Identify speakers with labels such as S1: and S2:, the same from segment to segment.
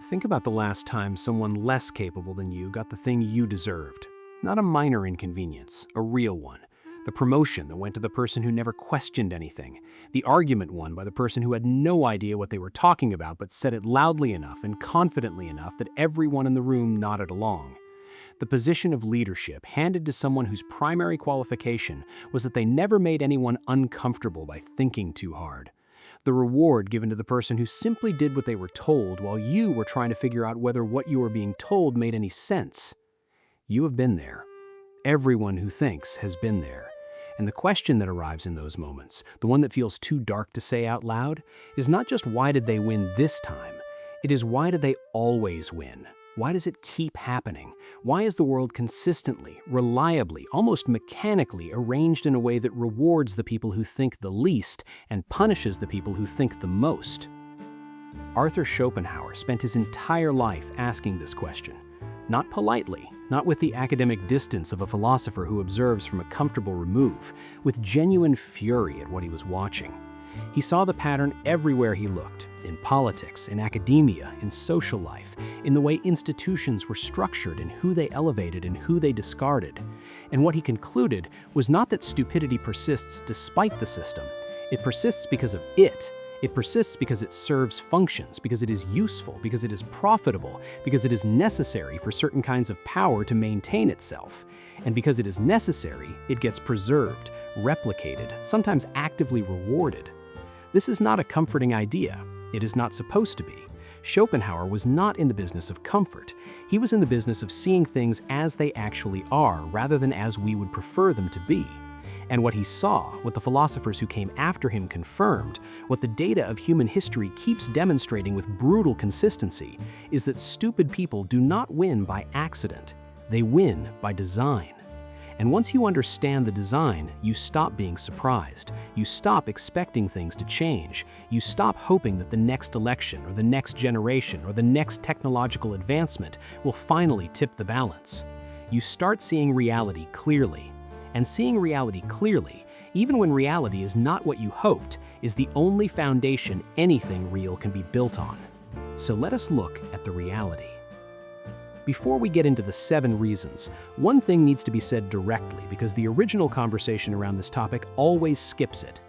S1: Think about the last time someone less capable than you got the thing you deserved. Not a minor inconvenience, a real one. The promotion that went to the person who never questioned anything. The argument won by the person who had no idea what they were talking about but said it loudly enough and confidently enough that everyone in the room nodded along. The position of leadership handed to someone whose primary qualification was that they never made anyone uncomfortable by thinking too hard. The reward given to the person who simply did what they were told while you were trying to figure out whether what you were being told made any sense. You have been there. Everyone who thinks has been there. And the question that arrives in those moments, the one that feels too dark to say out loud, is not just why did they win this time? It is why did they always win? Why does it keep happening? Why is the world consistently, reliably, almost mechanically arranged in a way that rewards the people who think the least and punishes the people who think the most? Arthur Schopenhauer spent his entire life asking this question. Not politely, not with the academic distance of a philosopher who observes from a comfortable remove, with genuine fury at what he was watching. He saw the pattern everywhere he looked, in politics, in academia, in social life, in the way institutions were structured and who they elevated and who they discarded. And what he concluded was not that stupidity persists despite the system. It persists because of it. It persists because it serves functions, because it is useful, because it is profitable, because it is necessary for certain kinds of power to maintain itself. And because it is necessary, it gets preserved, replicated, sometimes actively rewarded. This is not a comforting idea. It is not supposed to be. Schopenhauer was not in the business of comfort. He was in the business of seeing things as they actually are, rather than as we would prefer them to be. And what he saw, what the philosophers who came after him confirmed, what the data of human history keeps demonstrating with brutal consistency, is that stupid people do not win by accident. They win by design. And once you understand the design, you stop being surprised. You stop expecting things to change. You stop hoping that the next election or the next generation or the next technological advancement will finally tip the balance. You start seeing reality clearly. And seeing reality clearly, even when reality is not what you hoped, is the only foundation anything real can be built on. So let us look at the reality. Before we get into the 7 reasons, one thing needs to be said directly because the original conversation around this topic always skips it.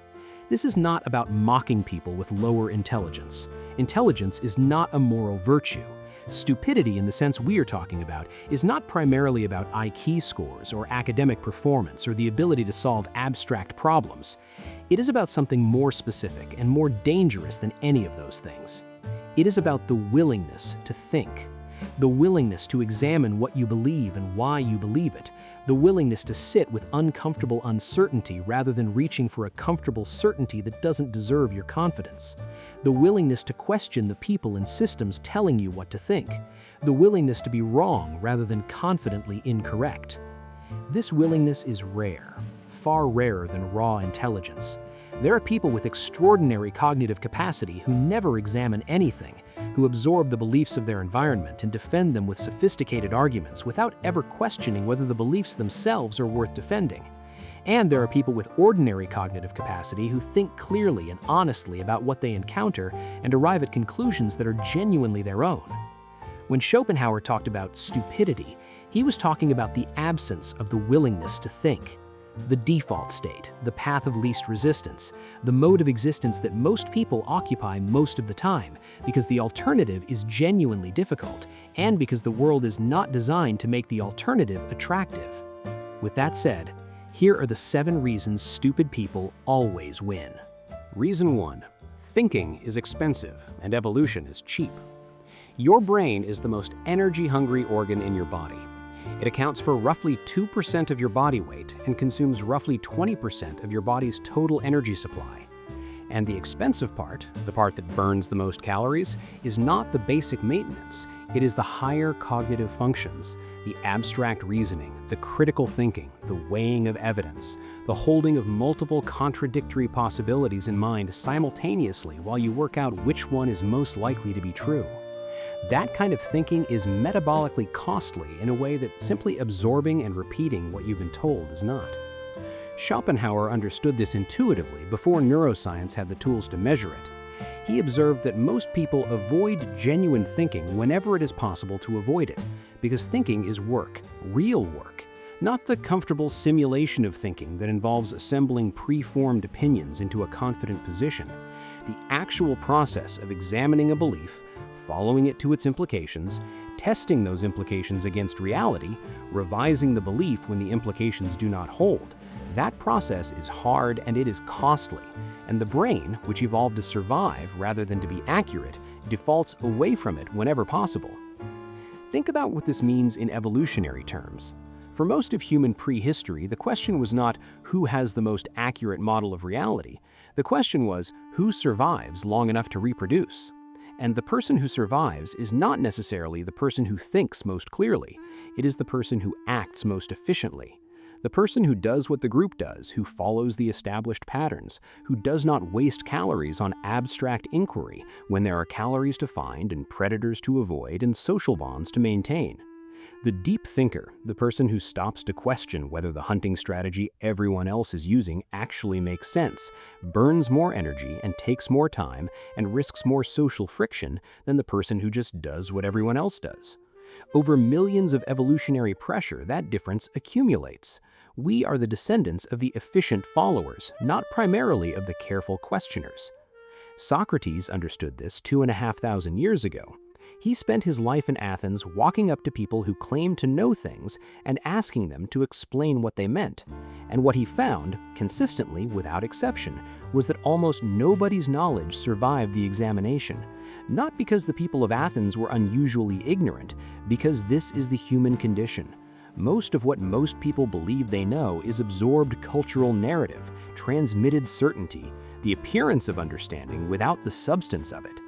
S1: This is not about mocking people with lower intelligence. Intelligence is not a moral virtue. Stupidity, in the sense we are talking about, is not primarily about IQ scores or academic performance or the ability to solve abstract problems. It is about something more specific and more dangerous than any of those things. It is about the willingness to think. The willingness to examine what you believe and why you believe it. The willingness to sit with uncomfortable uncertainty rather than reaching for a comfortable certainty that doesn't deserve your confidence. The willingness to question the people and systems telling you what to think. The willingness to be wrong rather than confidently incorrect. This willingness is rare, far rarer than raw intelligence. There are people with extraordinary cognitive capacity who never examine anything, who absorb the beliefs of their environment and defend them with sophisticated arguments without ever questioning whether the beliefs themselves are worth defending. And there are people with ordinary cognitive capacity who think clearly and honestly about what they encounter and arrive at conclusions that are genuinely their own. When Schopenhauer talked about stupidity, he was talking about the absence of the willingness to think. The default state, the path of least resistance, the mode of existence that most people occupy most of the time, because the alternative is genuinely difficult, and because the world is not designed to make the alternative attractive. With that said, here are the 7 reasons stupid people always win. Reason 1. Thinking is expensive and evolution is cheap. Your brain is the most energy-hungry organ in your body. It accounts for roughly 2% of your body weight and consumes roughly 20% of your body's total energy supply. And the expensive part, the part that burns the most calories, is not the basic maintenance. It is the higher cognitive functions, the abstract reasoning, the critical thinking, the weighing of evidence, the holding of multiple contradictory possibilities in mind simultaneously while you work out which one is most likely to be true. That kind of thinking is metabolically costly in a way that simply absorbing and repeating what you've been told is not. Schopenhauer understood this intuitively before neuroscience had the tools to measure it. He observed that most people avoid genuine thinking whenever it is possible to avoid it, because thinking is work, real work, not the comfortable simulation of thinking that involves assembling preformed opinions into a confident position. The actual process of examining a belief, following it to its implications, testing those implications against reality, revising the belief when the implications do not hold, that process is hard and it is costly, and the brain, which evolved to survive rather than to be accurate, defaults away from it whenever possible. Think about what this means in evolutionary terms. For most of human prehistory, the question was not who has the most accurate model of reality. The question was who survives long enough to reproduce. And the person who survives is not necessarily the person who thinks most clearly. It is the person who acts most efficiently. The person who does what the group does, who follows the established patterns, who does not waste calories on abstract inquiry when there are calories to find and predators to avoid and social bonds to maintain. The deep thinker, the person who stops to question whether the hunting strategy everyone else is using actually makes sense, burns more energy and takes more time and risks more social friction than the person who just does what everyone else does. Over millions of evolutionary pressure, that difference accumulates. We are the descendants of the efficient followers, not primarily of the careful questioners. Socrates understood this 2,500 years ago. He spent his life in Athens walking up to people who claimed to know things and asking them to explain what they meant. And what he found, consistently without exception, was that almost nobody's knowledge survived the examination. Not because the people of Athens were unusually ignorant, because this is the human condition. Most of what most people believe they know is absorbed cultural narrative, transmitted certainty, the appearance of understanding without the substance of it.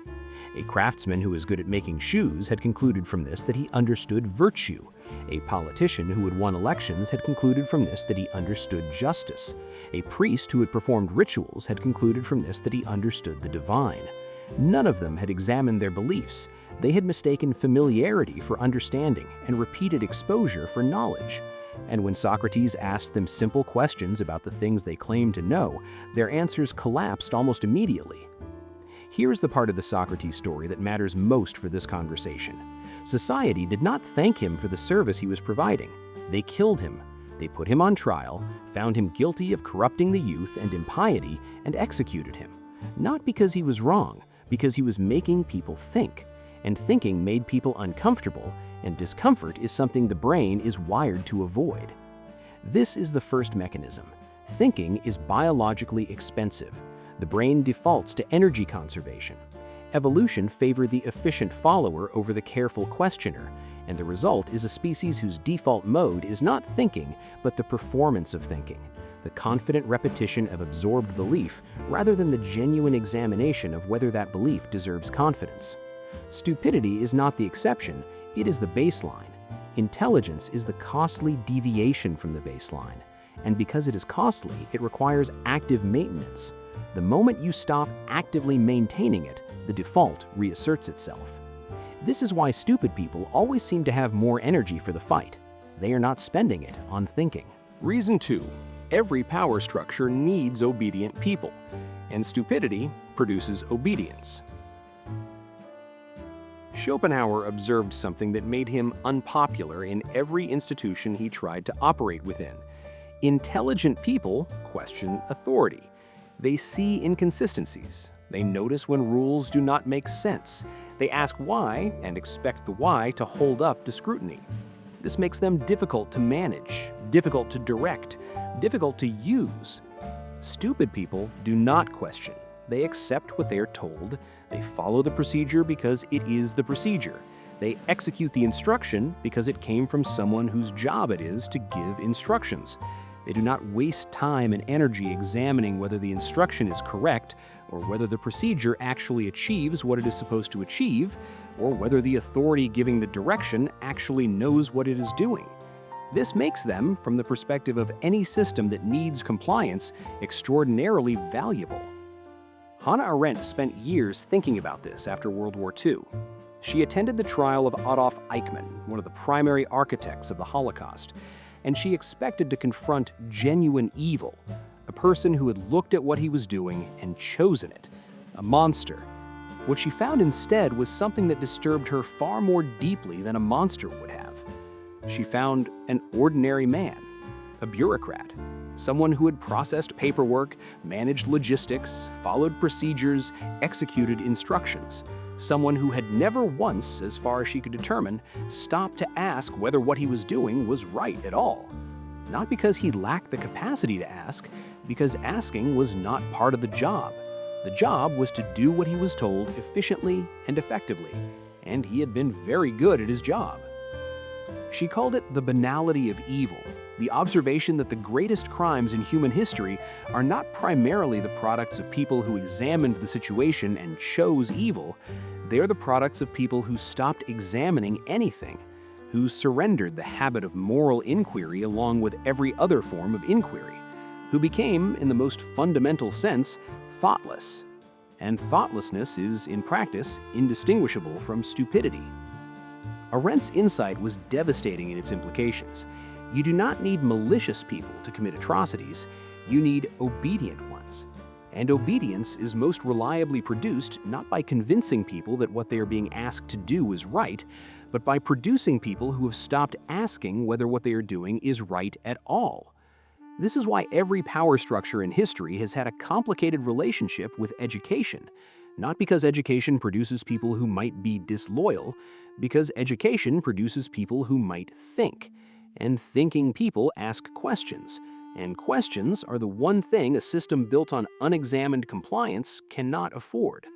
S1: A craftsman who was good at making shoes had concluded from this that he understood virtue. A politician who had won elections had concluded from this that he understood justice. A priest who had performed rituals had concluded from this that he understood the divine. None of them had examined their beliefs. They had mistaken familiarity for understanding and repeated exposure for knowledge. And when Socrates asked them simple questions about the things they claimed to know, their answers collapsed almost immediately. Here's the part of the Socrates story that matters most for this conversation. Society did not thank him for the service he was providing. They killed him. They put him on trial, found him guilty of corrupting the youth and impiety, and executed him. Not because he was wrong, because he was making people think. And thinking made people uncomfortable, and discomfort is something the brain is wired to avoid. This is the first mechanism. Thinking is biologically expensive. The brain defaults to energy conservation. Evolution favored the efficient follower over the careful questioner, and the result is a species whose default mode is not thinking, but the performance of thinking, the confident repetition of absorbed belief rather than the genuine examination of whether that belief deserves confidence. Stupidity is not the exception, it is the baseline. Intelligence is the costly deviation from the baseline, and because it is costly, it requires active maintenance. The moment you stop actively maintaining it, the default reasserts itself. This is why stupid people always seem to have more energy for the fight. They are not spending it on thinking. Reason 2. Every power structure needs obedient people, and stupidity produces obedience. Schopenhauer observed something that made him unpopular in every institution he tried to operate within. Intelligent people question authority. They see inconsistencies. They notice when rules do not make sense. They ask why and expect the why to hold up to scrutiny. This makes them difficult to manage, difficult to direct, difficult to use. Stupid people do not question. They accept what they are told. They follow the procedure because it is the procedure. They execute the instruction because it came from someone whose job it is to give instructions. They do not waste time and energy examining whether the instruction is correct, or whether the procedure actually achieves what it is supposed to achieve, or whether the authority giving the direction actually knows what it is doing. This makes them, from the perspective of any system that needs compliance, extraordinarily valuable. Hannah Arendt spent years thinking about this after World War II. She attended the trial of Adolf Eichmann, one of the primary architects of the Holocaust, and she expected to confront genuine evil, a person who had looked at what he was doing and chosen it, a monster, What she found instead was something that disturbed her far more deeply than a monster would have. She found an ordinary man, a bureaucrat, someone who had processed paperwork, managed logistics, followed procedures, executed instructions. Someone who had never once, as far as she could determine, stopped to ask whether what he was doing was right at all. Not because he lacked the capacity to ask, because asking was not part of the job. The job was to do what he was told efficiently and effectively, and he had been very good at his job. She called it the banality of evil, the observation that the greatest crimes in human history are not primarily the products of people who examined the situation and chose evil. They are the products of people who stopped examining anything, who surrendered the habit of moral inquiry along with every other form of inquiry, who became, in the most fundamental sense, thoughtless. And thoughtlessness is, in practice, indistinguishable from stupidity. Arendt's insight was devastating in its implications. You do not need malicious people to commit atrocities, you need obedient ones. And obedience is most reliably produced not by convincing people that what they are being asked to do is right, but by producing people who have stopped asking whether what they are doing is right at all. This is why every power structure in history has had a complicated relationship with education. Not because education produces people who might be disloyal, because education produces people who might think. And thinking people ask questions. And questions are the one thing a system built on unexamined compliance cannot afford.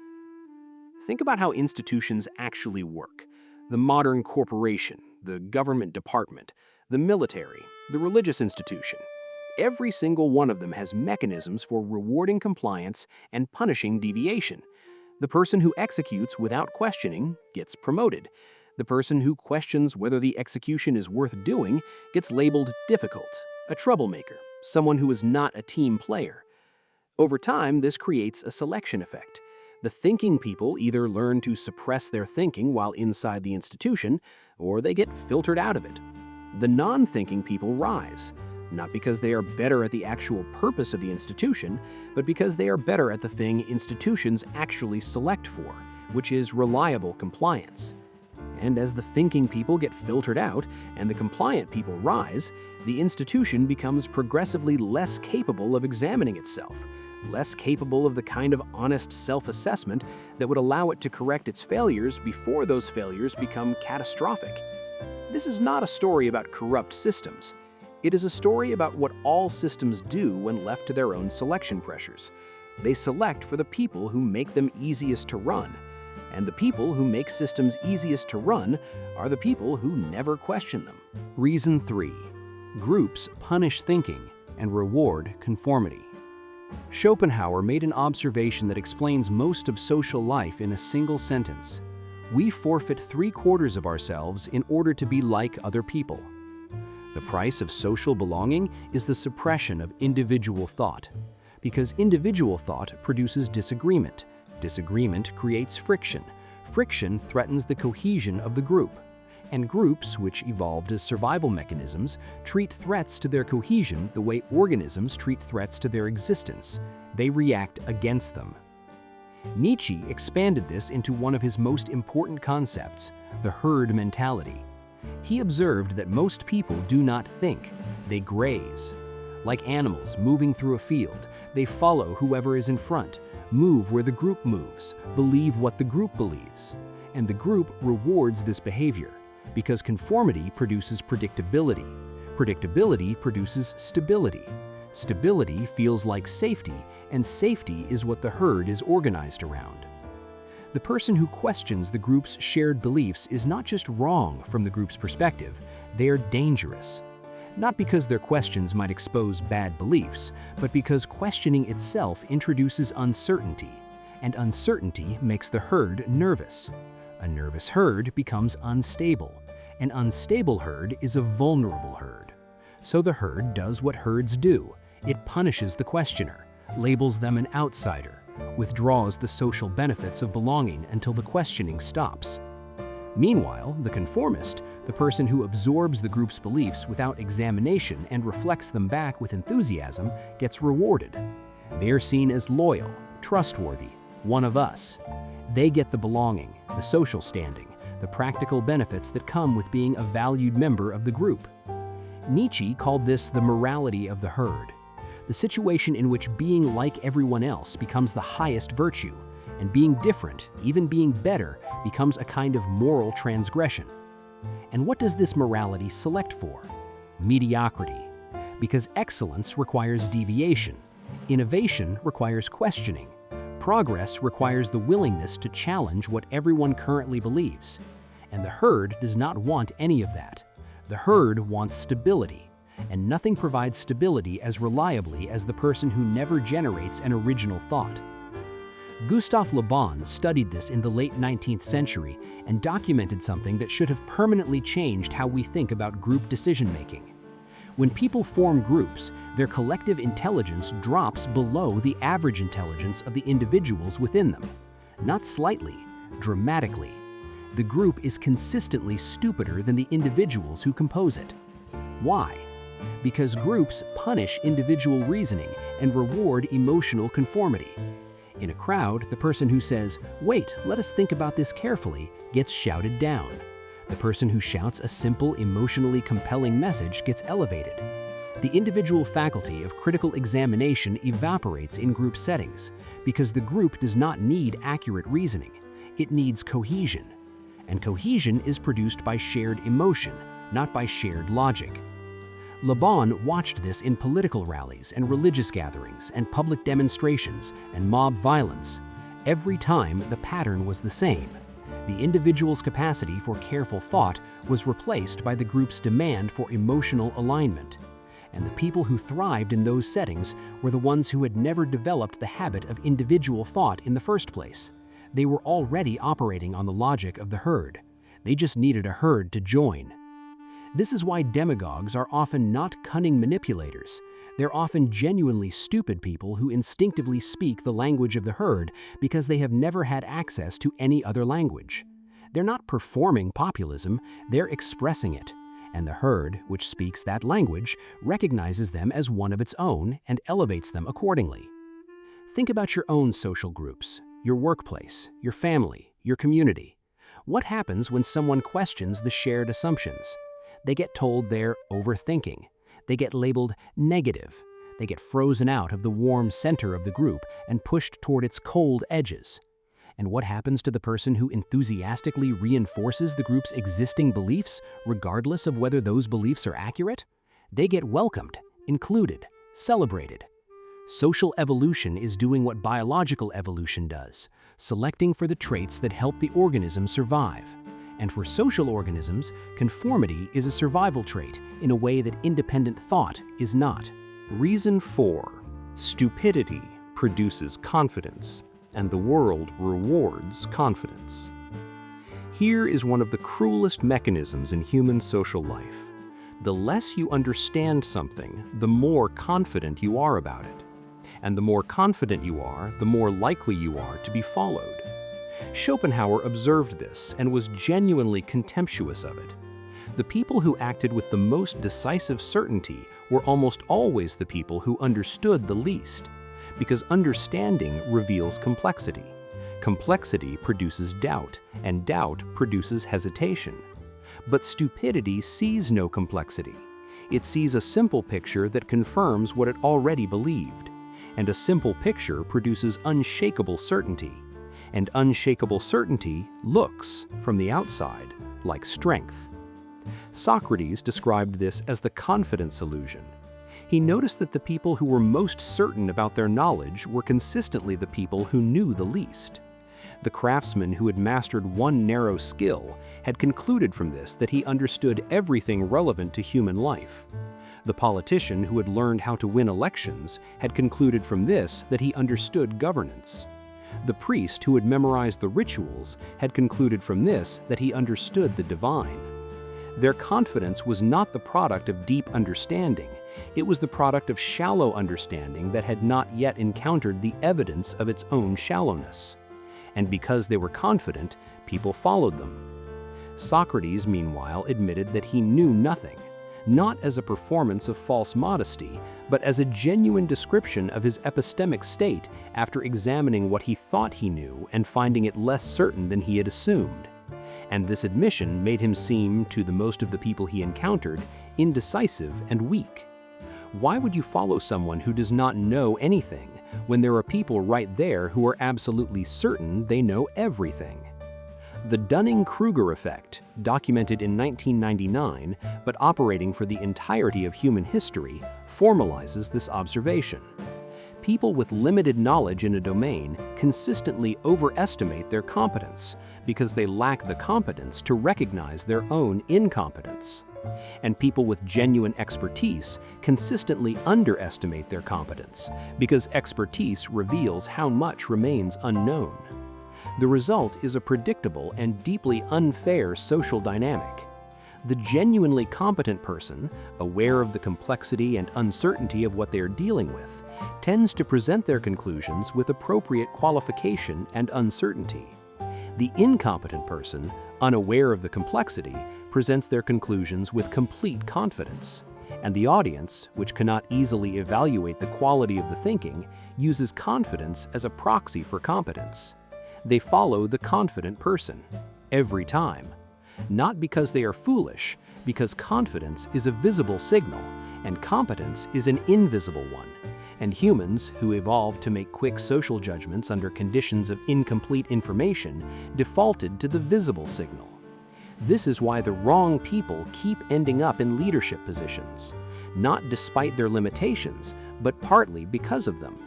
S1: Think about how institutions actually work. The modern corporation, the government department, the military, the religious institution. Every single one of them has mechanisms for rewarding compliance and punishing deviation. The person who executes without questioning gets promoted. The person who questions whether the execution is worth doing gets labeled difficult, a troublemaker, someone who is not a team player. Over time, this creates a selection effect. The thinking people either learn to suppress their thinking while inside the institution, or they get filtered out of it. The non-thinking people rise, not because they are better at the actual purpose of the institution, but because they are better at the thing institutions actually select for, which is reliable compliance. And as the thinking people get filtered out and the compliant people rise, the institution becomes progressively less capable of examining itself, less capable of the kind of honest self-assessment that would allow it to correct its failures before those failures become catastrophic. This is not a story about corrupt systems. It is a story about what all systems do when left to their own selection pressures. They select for the people who make them easiest to run. And the people who make systems easiest to run are the people who never question them. Reason 3. Groups punish thinking and reward conformity. Schopenhauer made an observation that explains most of social life in a single sentence. We forfeit 3/4 of ourselves in order to be like other people. The price of social belonging is the suppression of individual thought, because individual thought produces disagreement. Disagreement creates friction. Friction threatens the cohesion of the group. And groups, which evolved as survival mechanisms, treat threats to their cohesion the way organisms treat threats to their existence. They react against them. Nietzsche expanded this into one of his most important concepts, the herd mentality. He observed that most people do not think, they graze. Like animals moving through a field, they follow whoever is in front, move where the group moves, believe what the group believes. And the group rewards this behavior, because conformity produces predictability. Predictability produces stability. Stability feels like safety, and safety is what the herd is organized around. The person who questions the group's shared beliefs is not just wrong from the group's perspective, they are dangerous. Not because their questions might expose bad beliefs, but because questioning itself introduces uncertainty, and uncertainty makes the herd nervous. A nervous herd becomes unstable. An unstable herd is a vulnerable herd. So the herd does what herds do. It punishes the questioner, labels them an outsider, withdraws the social benefits of belonging until the questioning stops. Meanwhile, the conformist, the person who absorbs the group's beliefs without examination and reflects them back with enthusiasm, gets rewarded. They are seen as loyal, trustworthy, one of us. They get the belonging, the social standing, the practical benefits that come with being a valued member of the group. Nietzsche called this the morality of the herd, the situation in which being like everyone else becomes the highest virtue, and being different, even being better, becomes a kind of moral transgression. And what does this morality select for? Mediocrity. Because excellence requires deviation, innovation requires questioning, progress requires the willingness to challenge what everyone currently believes. And the herd does not want any of that. The herd wants stability, and nothing provides stability as reliably as the person who never generates an original thought. Gustave Le Bon studied this in the late 19th century and documented something that should have permanently changed how we think about group decision-making. When people form groups, their collective intelligence drops below the average intelligence of the individuals within them. Not slightly, dramatically. The group is consistently stupider than the individuals who compose it. Why? Because groups punish individual reasoning and reward emotional conformity. In a crowd, the person who says, "Wait, let us think about this carefully," gets shouted down. The person who shouts a simple, emotionally compelling message gets elevated. The individual faculty of critical examination evaporates in group settings because the group does not need accurate reasoning. It needs cohesion. And cohesion is produced by shared emotion, not by shared logic. Le Bon watched this in political rallies and religious gatherings and public demonstrations and mob violence. Every time, the pattern was the same. The individual's capacity for careful thought was replaced by the group's demand for emotional alignment. And the people who thrived in those settings were the ones who had never developed the habit of individual thought in the first place. They were already operating on the logic of the herd. They just needed a herd to join. This is why demagogues are often not cunning manipulators. They're often genuinely stupid people who instinctively speak the language of the herd because they have never had access to any other language. They're not performing populism, they're expressing it. And the herd, which speaks that language, recognizes them as one of its own and elevates them accordingly. Think about your own social groups, your workplace, your family, your community. What happens when someone questions the shared assumptions? They get told they're overthinking. They get labeled negative. They get frozen out of the warm center of the group and pushed toward its cold edges. And what happens to the person who enthusiastically reinforces the group's existing beliefs, regardless of whether those beliefs are accurate? They get welcomed, included, celebrated. Social evolution is doing what biological evolution does, selecting for the traits that help the organism survive. And for social organisms, conformity is a survival trait in a way that independent thought is not.
S2: Reason 4. Stupidity produces confidence, and the world rewards confidence. Here is one of the cruelest mechanisms in human social life. The less you understand something, the more confident you are about it. And the more confident you are, the more likely you are to be followed. Schopenhauer observed this and was genuinely contemptuous of it. The people who acted with the most decisive certainty were almost always the people who understood the least, because understanding reveals complexity. Complexity produces doubt, and doubt produces hesitation. But stupidity sees no complexity. It sees a simple picture that confirms what it already believed, and a simple picture produces unshakable certainty. And unshakable certainty looks, from the outside, like strength. Socrates described this as the confidence illusion. He noticed that the people who were most certain about their knowledge were consistently the people who knew the least. The craftsman who had mastered one narrow skill had concluded from this that he understood everything relevant to human life. The politician who had learned how to win elections had concluded from this that he understood governance. The priest who had memorized the rituals had concluded from this that he understood the divine. Their confidence was not the product of deep understanding, it was the product of shallow understanding that had not yet encountered the evidence of its own shallowness. And because they were confident, people followed them. Socrates, meanwhile, admitted that he knew nothing, not as a performance of false modesty, but as a genuine description of his epistemic state after examining what he thought he knew and finding it less certain than he had assumed. And this admission made him seem, to the most of the people he encountered, indecisive and weak. Why would you follow someone who does not know anything when there are people right there who are absolutely certain they know everything? The Dunning-Krueger effect, documented in 1999 but operating for the entirety of human history, formalizes this observation. People with limited knowledge in a domain consistently overestimate their competence because they lack the competence to recognize their own incompetence. And people with genuine expertise consistently underestimate their competence because expertise reveals how much remains unknown. The result is a predictable and deeply unfair social dynamic. The genuinely competent person, aware of the complexity and uncertainty of what they are dealing with, tends to present their conclusions with appropriate qualification and uncertainty. The incompetent person, unaware of the complexity, presents their conclusions with complete confidence. And the audience, which cannot easily evaluate the quality of the thinking, uses confidence as a proxy for competence. They follow the confident person, every time. Not because they are foolish, because confidence is a visible signal, and competence is an invisible one. And humans, who evolved to make quick social judgments under conditions of incomplete information, defaulted to the visible signal. This is why the wrong people keep ending up in leadership positions, not despite their limitations, but partly because of them.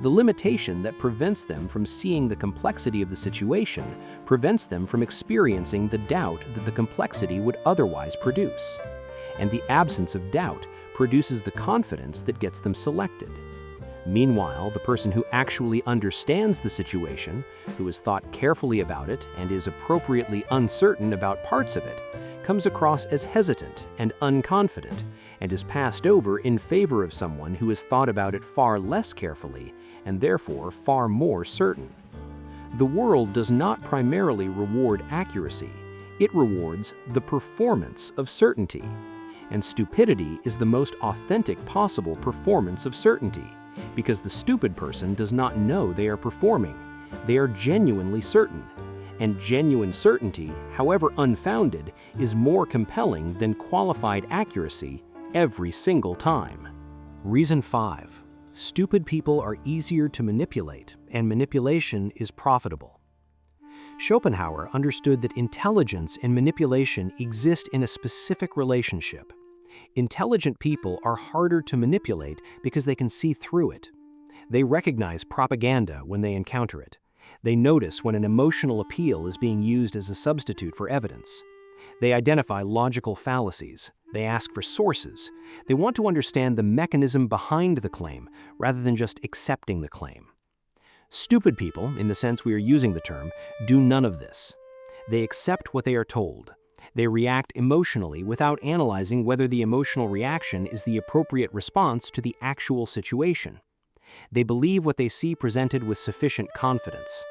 S2: The limitation that prevents them from seeing the complexity of the situation prevents them from experiencing the doubt that the complexity would otherwise produce. And the absence of doubt produces the confidence that gets them selected. Meanwhile, the person who actually understands the situation, who has thought carefully about it and is appropriately uncertain about parts of it, comes across as hesitant and unconfident, and is passed over in favor of someone who has thought about it far less carefully and therefore far more certain. The world does not primarily reward accuracy, it rewards the performance of certainty. And stupidity is the most authentic possible performance of certainty, because the stupid person does not know they are performing. They are genuinely certain. And genuine certainty, however unfounded, is more compelling than qualified accuracy every single time.
S1: Reason 5. Stupid people are easier to manipulate, and manipulation is profitable. Schopenhauer understood that intelligence and manipulation exist in a specific relationship. Intelligent people are harder to manipulate because they can see through it. They recognize propaganda when they encounter it. They notice when an emotional appeal is being used as a substitute for evidence. They identify logical fallacies. They ask for sources. They want to understand the mechanism behind the claim rather than just accepting the claim. Stupid people, in the sense we are using the term, do none of this. They accept what they are told. They react emotionally without analyzing whether the emotional reaction is the appropriate response to the actual situation. They believe what they see presented with sufficient confidence.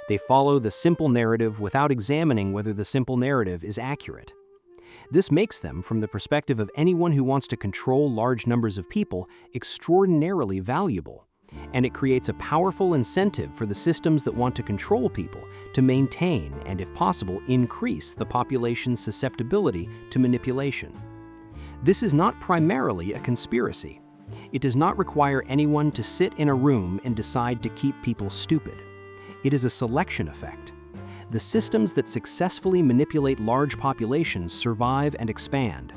S1: They follow the simple narrative without examining whether the simple narrative is accurate. This makes them, from the perspective of anyone who wants to control large numbers of people, extraordinarily valuable. And it creates a powerful incentive for the systems that want to control people to maintain and, if possible, increase the population's susceptibility to manipulation. This is not primarily a conspiracy. It does not require anyone to sit in a room and decide to keep people stupid. It is a selection effect. The systems that successfully manipulate large populations survive and expand.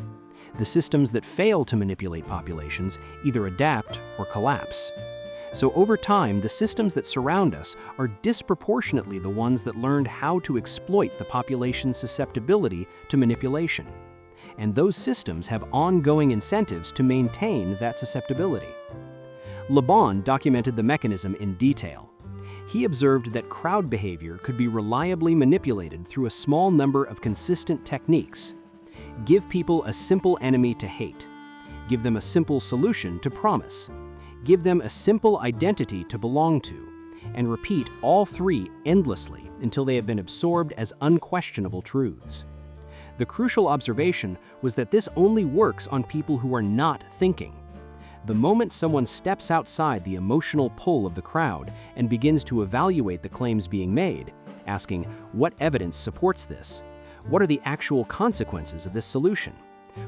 S1: The systems that fail to manipulate populations either adapt or collapse. So over time, the systems that surround us are disproportionately the ones that learned how to exploit the population's susceptibility to manipulation. And those systems have ongoing incentives to maintain that susceptibility. Le Bon documented the mechanism in detail. He observed that crowd behavior could be reliably manipulated through a small number of consistent techniques. Give people a simple enemy to hate. Give them a simple solution to promise. Give them a simple identity to belong to, and repeat all three endlessly until they have been absorbed as unquestionable truths. The crucial observation was that this only works on people who are not thinking.
S2: The moment someone steps outside the emotional pull of the crowd and begins to evaluate the claims being made, asking, what evidence supports this? What are the actual consequences of this solution?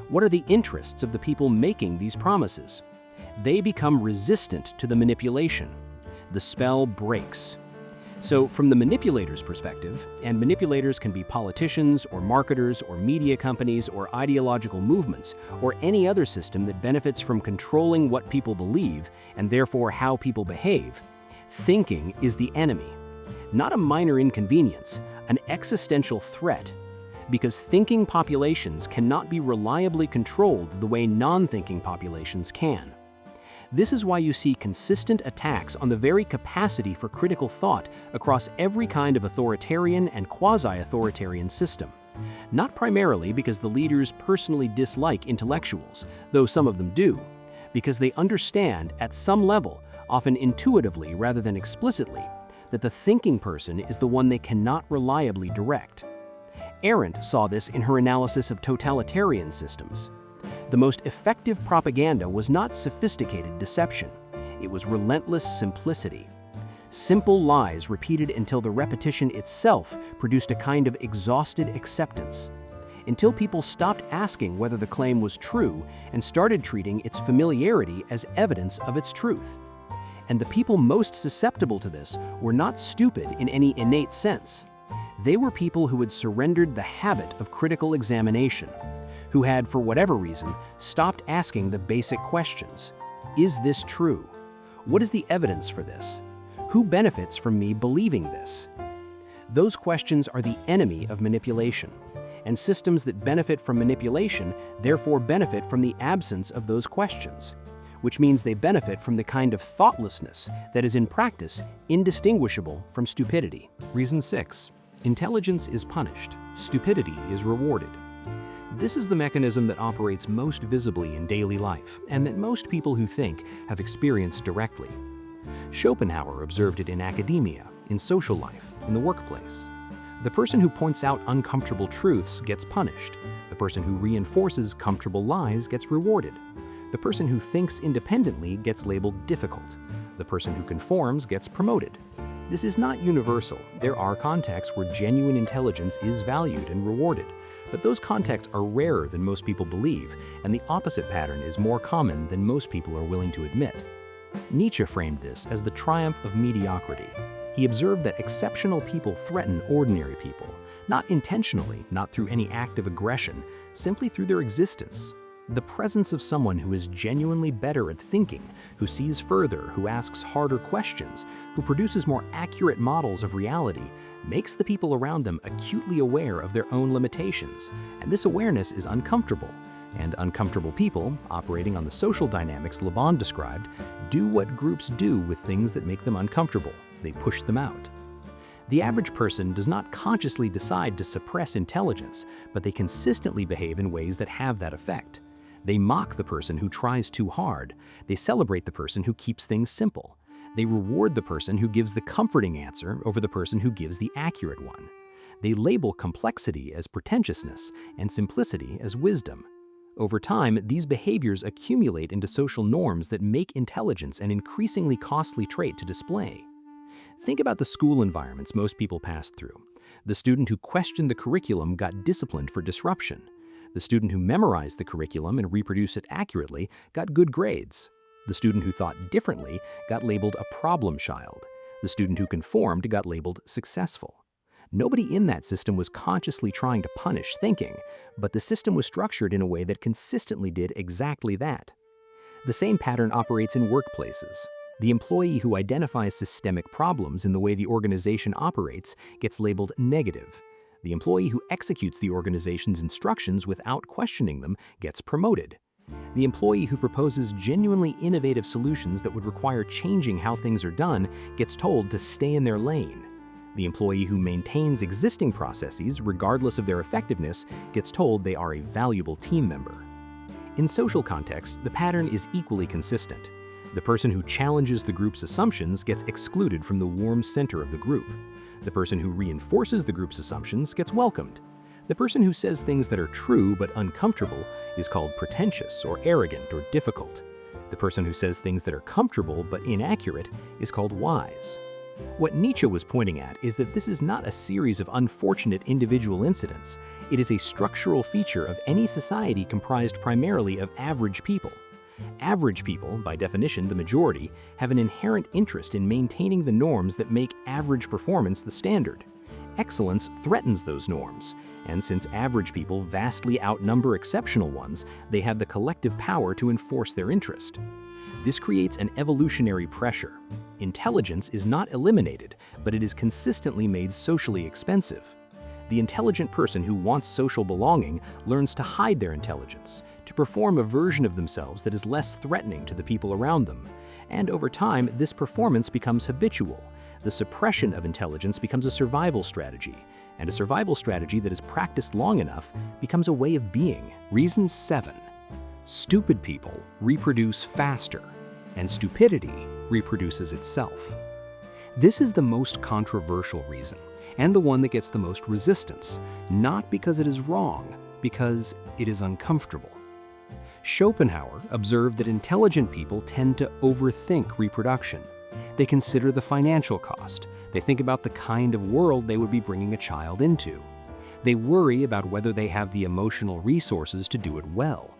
S2: What are the interests of the people making these promises? They become resistant to the manipulation. The spell breaks. So from the manipulator's perspective, and manipulators can be politicians or marketers or media companies or ideological movements or any other system that benefits from controlling what people believe and therefore how people behave, thinking is the enemy. Not a minor inconvenience, an existential threat. Because thinking populations cannot be reliably controlled the way non-thinking populations can. This is why you see consistent attacks on the very capacity for critical thought across every kind of authoritarian and quasi-authoritarian system. Not primarily because the leaders personally dislike intellectuals, though some of them do, because they understand at some level, often intuitively rather than explicitly, that the thinking person is the one they cannot reliably direct. Arendt saw this in her analysis of totalitarian systems. The most effective propaganda was not sophisticated deception. It was relentless simplicity. Simple lies repeated until the repetition itself produced a kind of exhausted acceptance. Until people stopped asking whether the claim was true and started treating its familiarity as evidence of its truth. And the people most susceptible to this were not stupid in any innate sense. They were people who had surrendered the habit of critical examination, who had, for whatever reason, stopped asking the basic questions. Is this true? What is the evidence for this? Who benefits from me believing this? Those questions are the enemy of manipulation, and systems that benefit from manipulation therefore benefit from the absence of those questions, which means they benefit from the kind of thoughtlessness that is in practice indistinguishable from stupidity.
S1: Reason 6. Intelligence is punished, stupidity is rewarded. This is the mechanism that operates most visibly in daily life, and that most people who think have experienced directly. Schopenhauer observed it in academia, in social life, in the workplace. The person who points out uncomfortable truths gets punished. The person who reinforces comfortable lies gets rewarded. The person who thinks independently gets labeled difficult. The person who conforms gets promoted. This is not universal. There are contexts where genuine intelligence is valued and rewarded, but those contexts are rarer than most people believe, and the opposite pattern is more common than most people are willing to admit. Nietzsche framed this as the triumph of mediocrity. He observed that exceptional people threaten ordinary people, not intentionally, not through any act of aggression, simply through their existence. The presence of someone who is genuinely better at thinking, who sees further, who asks harder questions, who produces more accurate models of reality, makes the people around them acutely aware of their own limitations, and this awareness is uncomfortable. And uncomfortable people, operating on the social dynamics Le Bon described, do what groups do with things that make them uncomfortable. They push them out. The average person does not consciously decide to suppress intelligence, but they consistently behave in ways that have that effect. They mock the person who tries too hard. They celebrate the person who keeps things simple. They reward the person who gives the comforting answer over the person who gives the accurate one. They label complexity as pretentiousness and simplicity as wisdom. Over time, these behaviors accumulate into social norms that make intelligence an increasingly costly trait to display. Think about the school environments most people passed through. The student who questioned the curriculum got disciplined for disruption. The student who memorized the curriculum and reproduced it accurately got good grades. The student who thought differently got labeled a problem child. The student who conformed got labeled successful. Nobody in that system was consciously trying to punish thinking, but the system was structured in a way that consistently did exactly that. The same pattern operates in workplaces. The employee who identifies systemic problems in the way the organization operates gets labeled negative. The employee who executes the organization's instructions without questioning them gets promoted. The employee who proposes genuinely innovative solutions that would require changing how things are done gets told to stay in their lane. The employee who maintains existing processes, regardless of their effectiveness, gets told they are a valuable team member. In social contexts, the pattern is equally consistent. The person who challenges the group's assumptions gets excluded from the warm center of the group. The person who reinforces the group's assumptions gets welcomed. The person who says things that are true but uncomfortable is called pretentious or arrogant or difficult.
S2: The person who says things that are comfortable but inaccurate is called wise. What Nietzsche was pointing at is that this is not a series of unfortunate individual incidents. It is a structural feature of any society comprised primarily of average people. Average people, by definition the majority, have an inherent interest in maintaining the norms that make average performance the standard. Excellence threatens those norms, and since average people vastly outnumber exceptional ones, they have the collective power to enforce their interest. This creates an evolutionary pressure. Intelligence is not eliminated, but it is consistently made socially expensive. The intelligent person who wants social belonging learns to hide their intelligence, to perform a version of themselves that is less threatening to the people around them. And over time, this performance becomes habitual. The suppression of intelligence becomes a survival strategy, and a survival strategy that is practiced long enough becomes a way of being.
S1: Reason 7. Stupid people reproduce faster, and stupidity reproduces itself. This is the most controversial reason, and the one that gets the most resistance, not because it is wrong, because it is uncomfortable. Schopenhauer observed that intelligent people tend to overthink reproduction. They consider the financial cost. They think about the kind of world they would be bringing a child into. They worry about whether they have the emotional resources to do it well.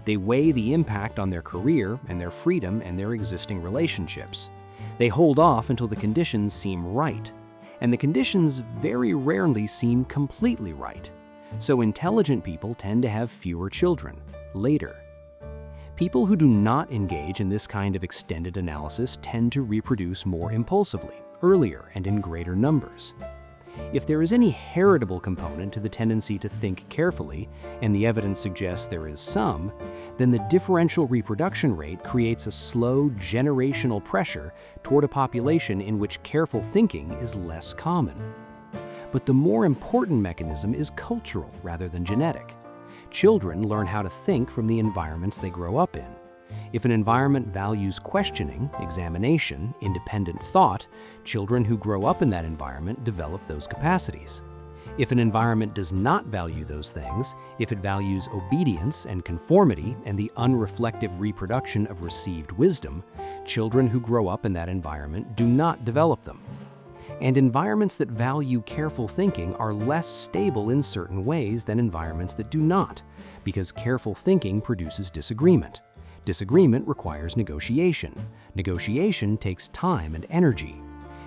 S1: They weigh the impact on their career and their freedom and their existing relationships. They hold off until the conditions seem right, and the conditions very rarely seem completely right. So intelligent people tend to have fewer children, later. People who do not engage in this kind of extended analysis tend to reproduce more impulsively, earlier, and in greater numbers. If there is any heritable component to the tendency to think carefully, and the evidence suggests there is some, then the differential reproduction rate creates a slow generational pressure toward a population in which careful thinking is less common. But the more important mechanism is cultural rather than genetic. Children learn how to think from the environments they grow up in. If an environment values questioning, examination, independent thought, children who grow up in that environment develop those capacities. If an environment does not value those things, if it values obedience and conformity and the unreflective reproduction of received wisdom, children who grow up in that environment do not develop them. And environments that value careful thinking are less stable in certain ways than environments that do not, because careful thinking produces disagreement. Disagreement requires negotiation. Negotiation takes time and energy.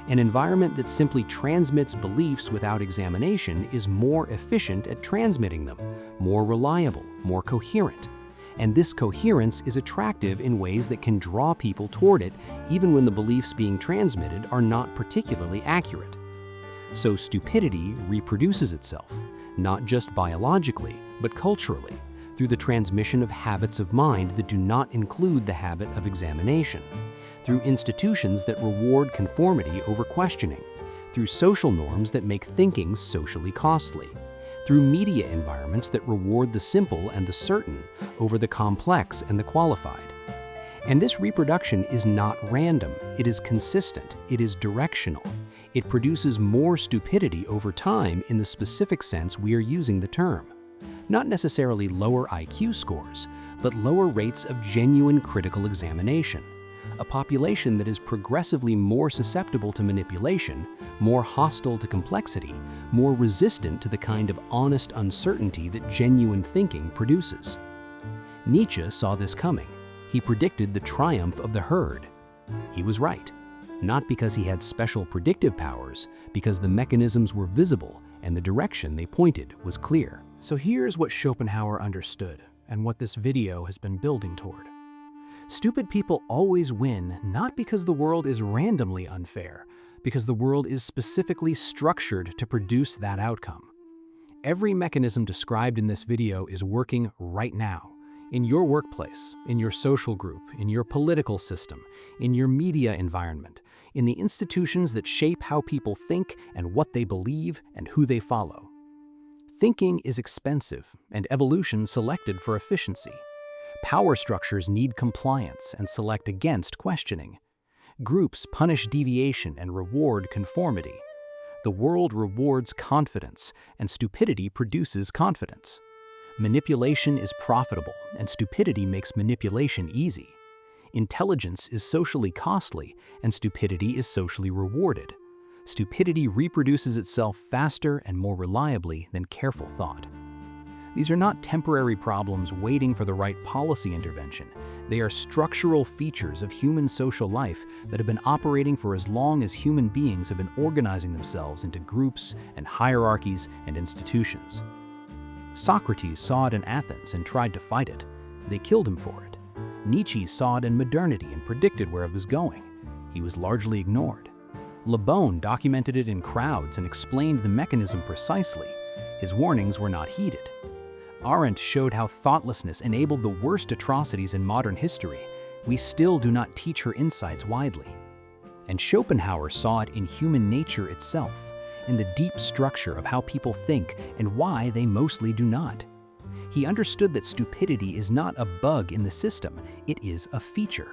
S1: An environment that simply transmits beliefs without examination is more efficient at transmitting them, more reliable, more coherent. And this coherence is attractive in ways that can draw people toward it even when the beliefs being transmitted are not particularly accurate. So stupidity reproduces itself, not just biologically, but culturally, through the transmission of habits of mind that do not include the habit of examination, through institutions that reward conformity over questioning, through social norms that make thinking socially costly, through media environments that reward the simple and the certain over the complex and the qualified. And this reproduction is not random, it is consistent, it is directional. It produces more stupidity over time in the specific sense we are using the term. Not necessarily lower IQ scores, but lower rates of genuine critical examination. A population that is progressively more susceptible to manipulation, more hostile to complexity, more resistant to the kind of honest uncertainty that genuine thinking produces. Nietzsche saw this coming. He predicted the triumph of the herd. He was right, not because he had special predictive powers, because the mechanisms were visible and the direction they pointed was clear. So here's what Schopenhauer understood, and what this video has been building toward. Stupid people always win, not because the world is randomly unfair, because the world is specifically structured to produce that outcome. Every mechanism described in this video is working right now, in your workplace, in your social group, in your political system, in your media environment, in the institutions that shape how people think and what they believe and who they follow. Thinking is expensive, and evolution selected for efficiency. Power structures need compliance and select against questioning. Groups punish deviation and reward conformity. The world rewards confidence, and stupidity produces confidence. Manipulation is profitable, and stupidity makes manipulation easy. Intelligence is socially costly, and stupidity is socially rewarded. Stupidity reproduces itself faster and more reliably than careful thought. These are not temporary problems waiting for the right policy intervention. They are structural features of human social life that have been operating for as long as human beings have been organizing themselves into groups and hierarchies and institutions. Socrates saw it in Athens and tried to fight it. They killed him for it. Nietzsche saw it in modernity and predicted where it was going. He was largely ignored. Le Bon documented it in crowds and explained the mechanism precisely. His warnings were not heeded. Arendt showed how thoughtlessness enabled the worst atrocities in modern history. We still do not teach her insights widely. And Schopenhauer saw it in human nature itself, in the deep structure of how people think and why they mostly do not. He understood that stupidity is not a bug in the system, it is a feature.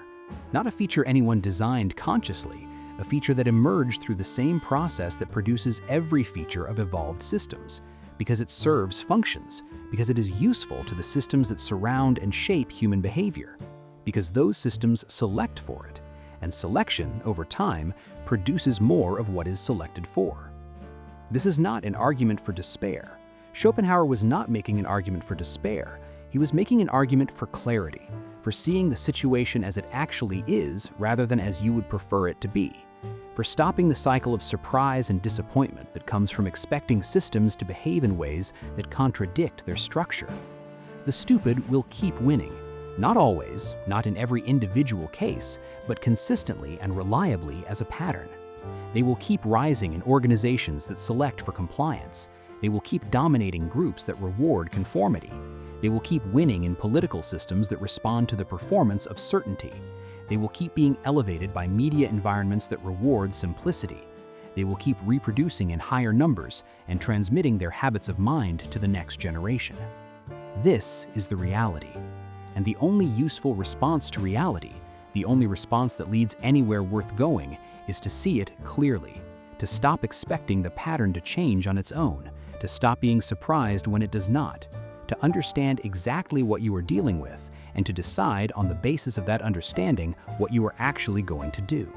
S1: Not a feature anyone designed consciously, a feature that emerged through the same process that produces every feature of evolved systems, because it serves functions, because it is useful to the systems that surround and shape human behavior, because those systems select for it, and selection, over time, produces more of what is selected for. This is not an argument for despair. Schopenhauer was not making an argument for despair. He was making an argument for clarity, for seeing the situation as it actually is rather than as you would prefer it to be, for stopping the cycle of surprise and disappointment that comes from expecting systems to behave in ways that contradict their structure. The stupid will keep winning, not always, not in every individual case, but consistently and reliably as a pattern. They will keep rising in organizations that select for compliance. They will keep dominating groups that reward conformity. They will keep winning in political systems that respond to the performance of certainty. They will keep being elevated by media environments that reward simplicity. They will keep reproducing in higher numbers and transmitting their habits of mind to the next generation. This is the reality. And the only useful response to reality, the only response that leads anywhere worth going, is to see it clearly, to stop expecting the pattern to change on its own, to stop being surprised when it does not, to understand exactly what you are dealing with, and to decide on the basis of that understanding what you are actually going to do.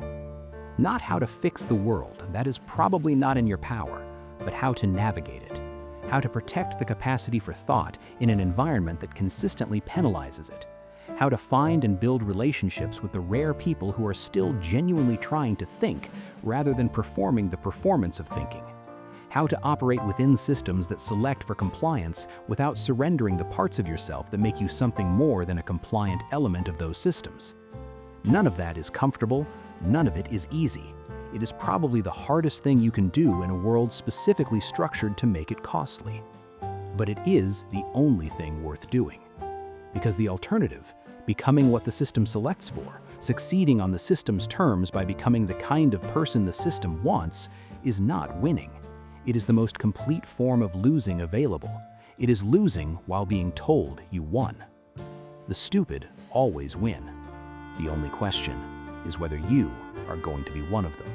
S1: Not how to fix the world, that is probably not in your power, but how to navigate it. How to protect the capacity for thought in an environment that consistently penalizes it. How to find and build relationships with the rare people who are still genuinely trying to think rather than performing the performance of thinking. How to operate within systems that select for compliance without surrendering the parts of yourself that make you something more than a compliant element of those systems. None of that is comfortable, none of it is easy. It is probably the hardest thing you can do in a world specifically structured to make it costly. But it is the only thing worth doing. Because the alternative, becoming what the system selects for, succeeding on the system's terms by becoming the kind of person the system wants, is not winning. It is the most complete form of losing available. It is losing while being told you won. The stupid always win. The only question is whether you are going to be one of them.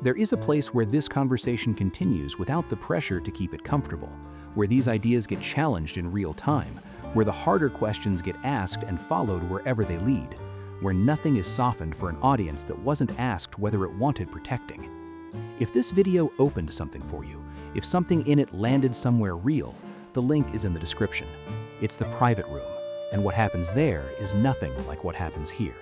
S1: There is a place where this conversation continues without the pressure to keep it comfortable, where these ideas get challenged in real time, where the harder questions get asked and followed wherever they lead, where nothing is softened for an audience that wasn't asked whether it wanted protecting. If this video opened something for you, if something in it landed somewhere real, the link is in the description. It's the private room, and what happens there is nothing like what happens here.